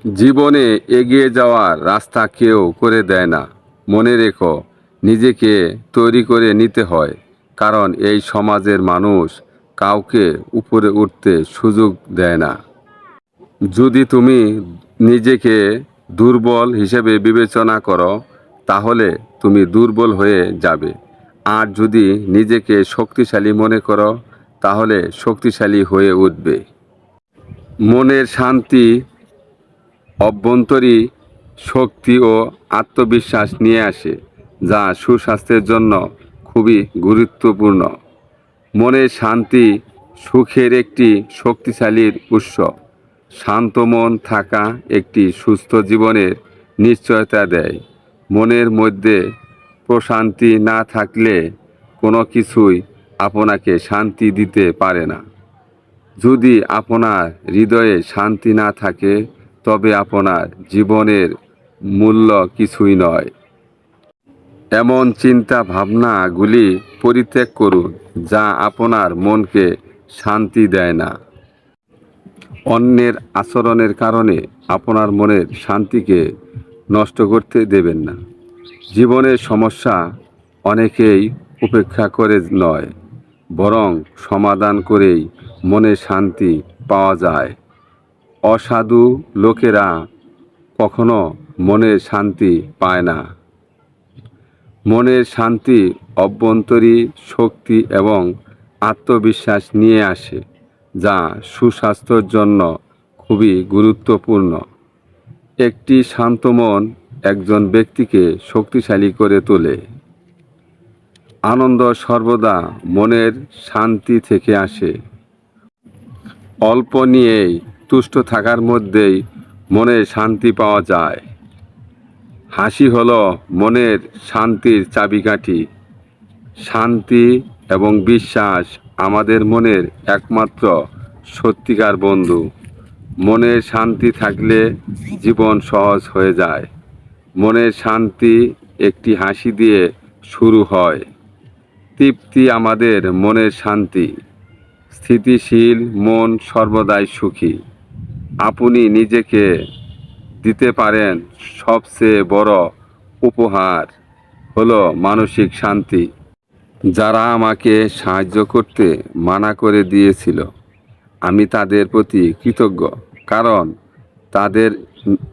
জীবনে এগিয়ে যাওয়ার রাস্তা কেউ করে দেয় না। মনে রেখো, নিজেকে তৈরি করে নিতে হয়, কারণ এই সমাজের মানুষ কাউকে উপরে উঠতে সুযোগ দেয় না। যদি তুমি নিজেকে দুর্বল হিসেবে বিবেচনা করো, তাহলে তুমি দুর্বল হয়ে যাবে। আর যদি নিজেকে শক্তিশালী মনে করো, তাহলে শক্তিশালী হয়ে উঠবে। মনের শান্তি অভ্যন্তরী শক্তি ও আত্মবিশ্বাস নিয়ে আসে, যা সুস্বাস্থ্যের জন্য খুবই গুরুত্বপূর্ণ। মনের শান্তি সুখের একটি শক্তিশালী উৎস। শান্ত মন থাকা একটি সুস্থ জীবনের নিশ্চয়তা দেয়। মনের মধ্যে প্রশান্তি না থাকলে কোনো কিছুই আপনাকে শান্তি দিতে পারে না। যদি আপনার হৃদয়ে শান্তি না থাকে, তবে আপনার জীবনের মূল্য কিছুই নয়। এমন চিন্তা ভাবনাগুলি পরিত্যাগ করুন যা আপনার মনকে শান্তি দেয় না। অন্যের আচরণের কারণে আপনার মনের শান্তিকে নষ্ট করতে দেবেন না। জীবনের সমস্যা অনেকেই উপেক্ষা করে নয়, বরং সমাধান করেই মনে শান্তি পাওয়া যায়। অসাধু লোকেরা কখনো মনের শান্তি পায় না। মনের শান্তি অভ্যন্তরীণ শক্তি এবং আত্মবিশ্বাস নিয়ে আসে, যা সুস্বাস্থ্যের জন্য খুবই গুরুত্বপূর্ণ। একটি শান্ত মন একজন ব্যক্তিকে শক্তিশালী করে তোলে। আনন্দ সর্বদা মনের শান্তি থেকে আসে। অল্প নিয়েই তুষ্ট থাকার মধ্যেই মনের শান্তি পাওয়া যায়। হাসি হলো মনের শান্তির চাবিকাঠি। শান্তি এবং বিশ্বাস আমাদের মনের একমাত্র সত্যিকার বন্ধু। মনের শান্তি থাকলে জীবন সহজ হয়ে যায়। মনের শান্তি একটি হাসি দিয়ে শুরু হয়। তৃপ্তি আমাদের মনের শান্তি। স্থিতিশীল মন সর্বদাই সুখী। আপনি নিজেকে দিতে পারেন সবচেয়ে বড় উপহার হলো মানসিক শান্তি। যারা আমাকে সাহায্য করতে মানা করে দিয়েছিল, আমি তাদের প্রতি কৃতজ্ঞ, কারণ তাদের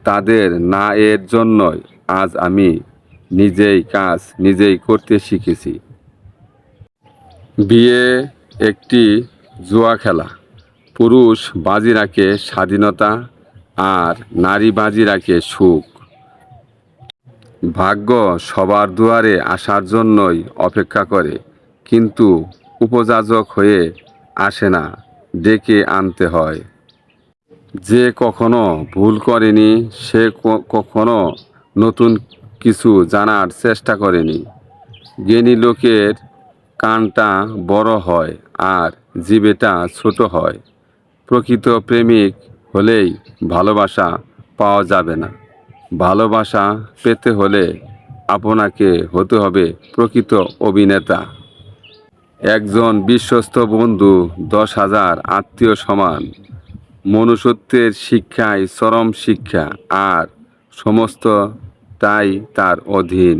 তাদের না এর জন্যই আজ আমি নিজেই করতে শিখেছি। বিয়ে একটি জুয়া খেলা। পুরুষ বাজি রাখে স্বাধীনতা, আর নারী বাজি রাখে সুখ। ভাগ্য সবার দুয়ারে আসার জন্যই অপেক্ষা করে, কিন্তু উপযাচক হয়ে আসে না, ডেকে আনতে হয়। যে কখনো ভুল করেনি, সে কখনো নতুন কিছু জানার চেষ্টা করেনি। জ্ঞানী লোকের কানটা বড় হয় আর জিভেটা ছোট হয়। প্রকৃত প্রেমিক হলেই ভালোবাসা পাওয়া যাবে না। ভালোবাসা পেতে হলে আপনাকে হতে হবে প্রকৃত অভিনেতা। একজন বিশ্বস্ত বন্ধু 10,000 আত্মীয় সমান। মনুষ্যত্বের শিক্ষাই চরম শিক্ষা, আর সমস্ত তাই তার অধীন।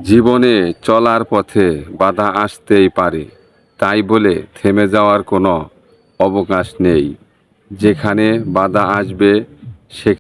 জীবনে চলার পথে বাধা আসতেই পারে, তাই বলে থেমে যাওয়ার কোনো অবকাশ নেই। যেখানে বাধা আসবে, সে